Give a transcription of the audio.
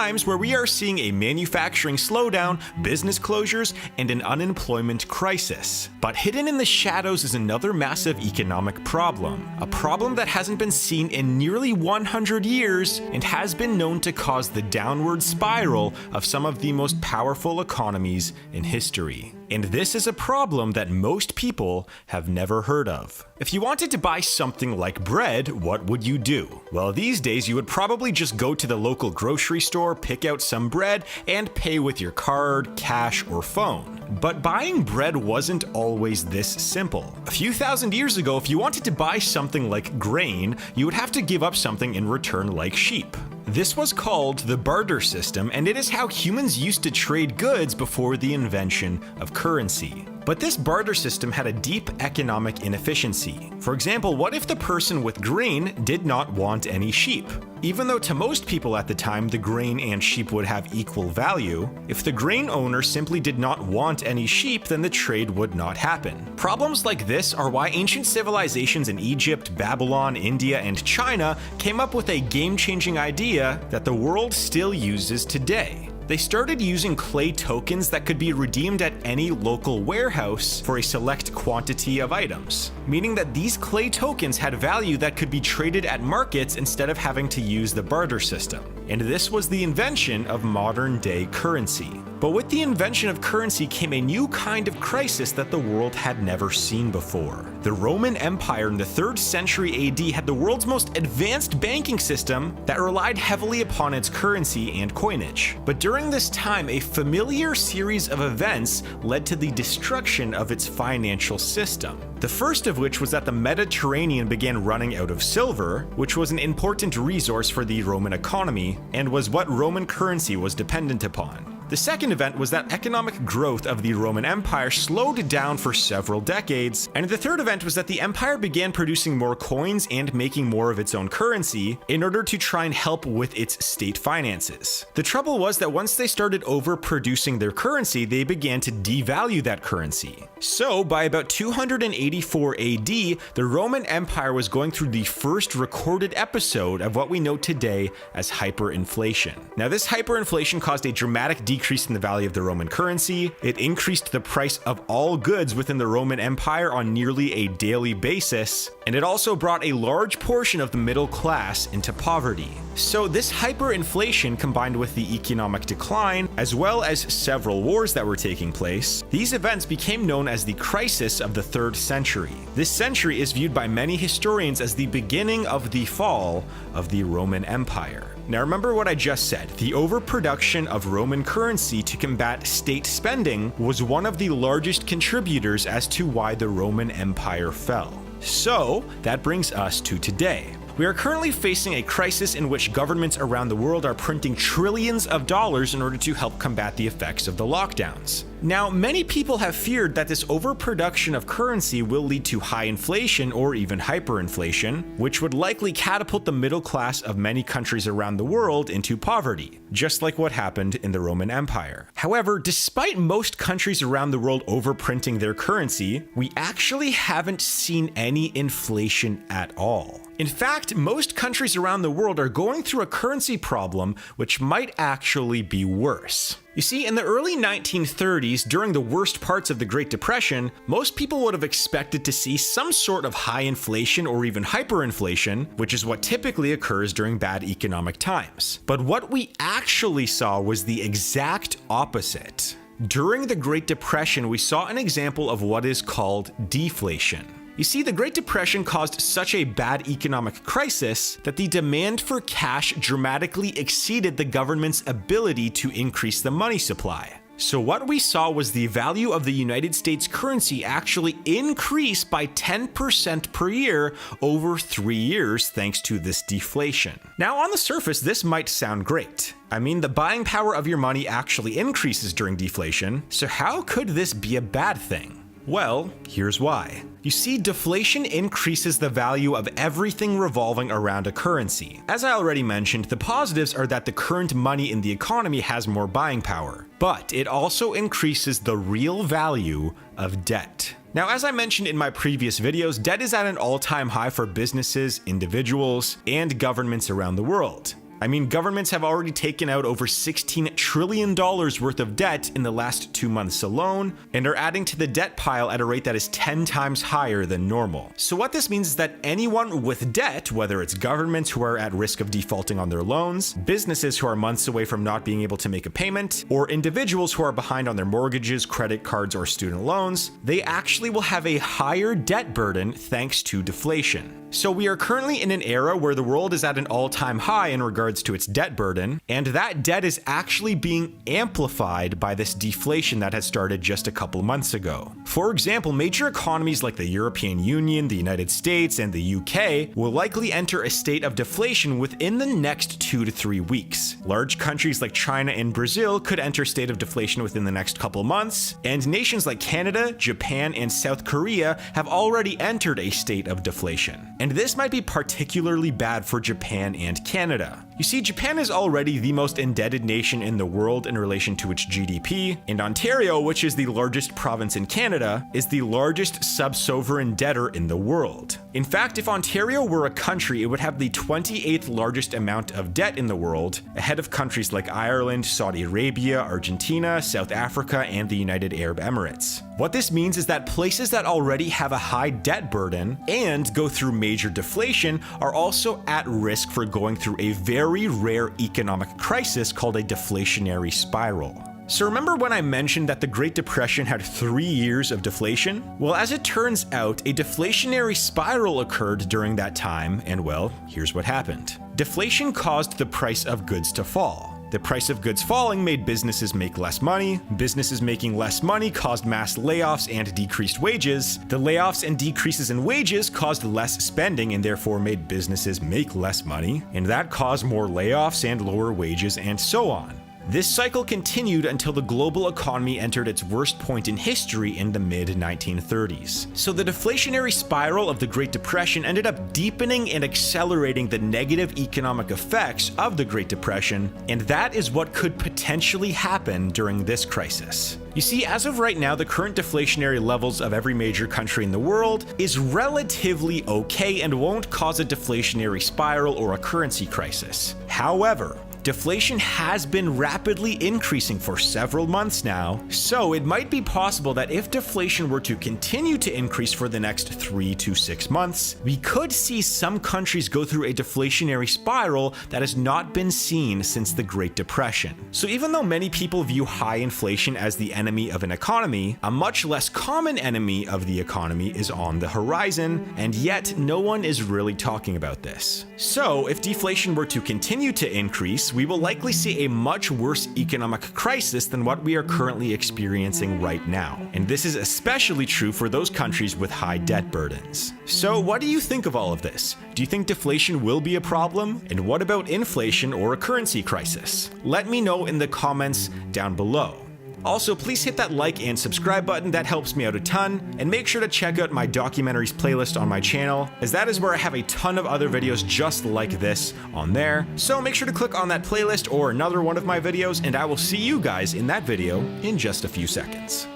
times where we are seeing a manufacturing slowdown, business closures, and an unemployment crisis. But hidden in the shadows is another massive economic problem, a problem that hasn't been seen in nearly 100 years and has been known to cause the downward spiral of some of the most powerful economies in history. And this is a problem that most people have never heard of. If you wanted to buy something like bread, what would you do? Well, these days you would probably just go to the local grocery store, pick out some bread, and pay with your card, cash, or phone. But buying bread wasn't always this simple. A few thousand years ago, if you wanted to buy something like grain, you would have to give up something in return like sheep. This was called the barter system, and it is how humans used to trade goods before the invention of currency. But this barter system had a deep economic inefficiency. For example, what if the person with grain did not want any sheep? Even though to most people at the time the grain and sheep would have equal value, if the grain owner simply did not want any sheep, then the trade would not happen. Problems like this are why ancient civilizations in Egypt, Babylon, India, and China came up with a game-changing idea that the world still uses today. They started using clay tokens that could be redeemed at any local warehouse for a select quantity of items, meaning that these clay tokens had value that could be traded at markets instead of having to use the barter system. And this was the invention of modern-day currency. But with the invention of currency came a new kind of crisis that the world had never seen before. The Roman Empire in the 3rd century AD had the world's most advanced banking system that relied heavily upon its currency and coinage. But during this time, a familiar series of events led to the destruction of its financial system. The first of which was that the Mediterranean began running out of silver, which was an important resource for the Roman economy and was what Roman currency was dependent upon. The second event was that economic growth of the Roman Empire slowed down for several decades, and the third event was that the empire began producing more coins and making more of its own currency in order to try and help with its state finances. The trouble was that once they started overproducing their currency, they began to devalue that currency. So by about 284 AD, the Roman Empire was going through the first recorded episode of what we know today as hyperinflation. Now, this hyperinflation caused a dramatic decrease in the value of the Roman currency. It increased the price of all goods within the Roman Empire on nearly a daily basis, and it also brought a large portion of the middle class into poverty. So this hyperinflation, combined with the economic decline, as well as several wars that were taking place, these events became known as the crisis of the 3rd century. This century is viewed by many historians as the beginning of the fall of the Roman Empire. Now remember what I just said, the overproduction of Roman currency to combat state spending was one of the largest contributors as to why the Roman Empire fell. So that brings us to today. We are currently facing a crisis in which governments around the world are printing trillions of dollars in order to help combat the effects of the lockdowns. Now, many people have feared that this overproduction of currency will lead to high inflation or even hyperinflation, which would likely catapult the middle class of many countries around the world into poverty, just like what happened in the Roman Empire. However, despite most countries around the world overprinting their currency, we actually haven't seen any inflation at all. In fact, most countries around the world are going through a currency problem which might actually be worse. You see, in the early 1930s, during the worst parts of the Great Depression, most people would have expected to see some sort of high inflation or even hyperinflation, which is what typically occurs during bad economic times. But what we actually saw was the exact opposite. During the Great Depression, we saw an example of what is called deflation. You see, the Great Depression caused such a bad economic crisis that the demand for cash dramatically exceeded the government's ability to increase the money supply. So what we saw was the value of the United States currency actually increase by 10% per year over 3 years thanks to this deflation. Now, on the surface, this might sound great. I mean, the buying power of your money actually increases during deflation, so how could this be a bad thing? Well, here's why. You see, deflation increases the value of everything revolving around a currency. As I already mentioned, the positives are that the current money in the economy has more buying power, but it also increases the real value of debt. Now, as I mentioned in my previous videos, debt is at an all-time high for businesses, individuals, and governments around the world. I mean, governments have already taken out over $16 trillion worth of debt in the last 2 months alone, and are adding to the debt pile at a rate that is 10 times higher than normal. So what this means is that anyone with debt, whether it's governments who are at risk of defaulting on their loans, businesses who are months away from not being able to make a payment, or individuals who are behind on their mortgages, credit cards, or student loans, they actually will have a higher debt burden thanks to deflation. So we are currently in an era where the world is at an all-time high in regards to its debt burden, and that debt is actually being amplified by this deflation that has started just a couple months ago. For example, major economies like the European Union, the United States, and the UK will likely enter a state of deflation within the next 2 to 3 weeks. Large countries like China and Brazil could enter a state of deflation within the next couple months, and nations like Canada, Japan, and South Korea have already entered a state of deflation. And this might be particularly bad for Japan and Canada. You see, Japan is already the most indebted nation in the world in relation to its GDP, and Ontario, which is the largest province in Canada, is the largest sub-sovereign debtor in the world. In fact, if Ontario were a country, it would have the 28th largest amount of debt in the world, ahead of countries like Ireland, Saudi Arabia, Argentina, South Africa, and the United Arab Emirates. What this means is that places that already have a high debt burden and go through major deflation are also at risk for going through a very rare economic crisis called a deflationary spiral. So remember when I mentioned that the Great Depression had 3 years of deflation? Well, as it turns out, a deflationary spiral occurred during that time, and well, here's what happened. Deflation caused the price of goods to fall. The price of goods falling made businesses make less money. Businesses making less money caused mass layoffs and decreased wages. The layoffs and decreases in wages caused less spending and therefore made businesses make less money. And that caused more layoffs and lower wages and so on. This cycle continued until the global economy entered its worst point in history in the mid-1930s. So the deflationary spiral of the Great Depression ended up deepening and accelerating the negative economic effects of the Great Depression, and that is what could potentially happen during this crisis. You see, as of right now, the current deflationary levels of every major country in the world is relatively okay and won't cause a deflationary spiral or a currency crisis. However, deflation has been rapidly increasing for several months now, so it might be possible that if deflation were to continue to increase for the next 3 to 6 months, we could see some countries go through a deflationary spiral that has not been seen since the Great Depression. So even though many people view high inflation as the enemy of an economy, a much less common enemy of the economy is on the horizon, and yet no one is really talking about this. So if deflation were to continue to increase, we will likely see a much worse economic crisis than what we are currently experiencing right now. And this is especially true for those countries with high debt burdens. So what do you think of all of this? Do you think deflation will be a problem? And what about inflation or a currency crisis? Let me know in the comments down below. Also, please hit that like and subscribe button, that helps me out a ton, and make sure to check out my documentaries playlist on my channel, as that is where I have a ton of other videos just like this on there. So make sure to click on that playlist or another one of my videos, and I will see you guys in that video in just a few seconds.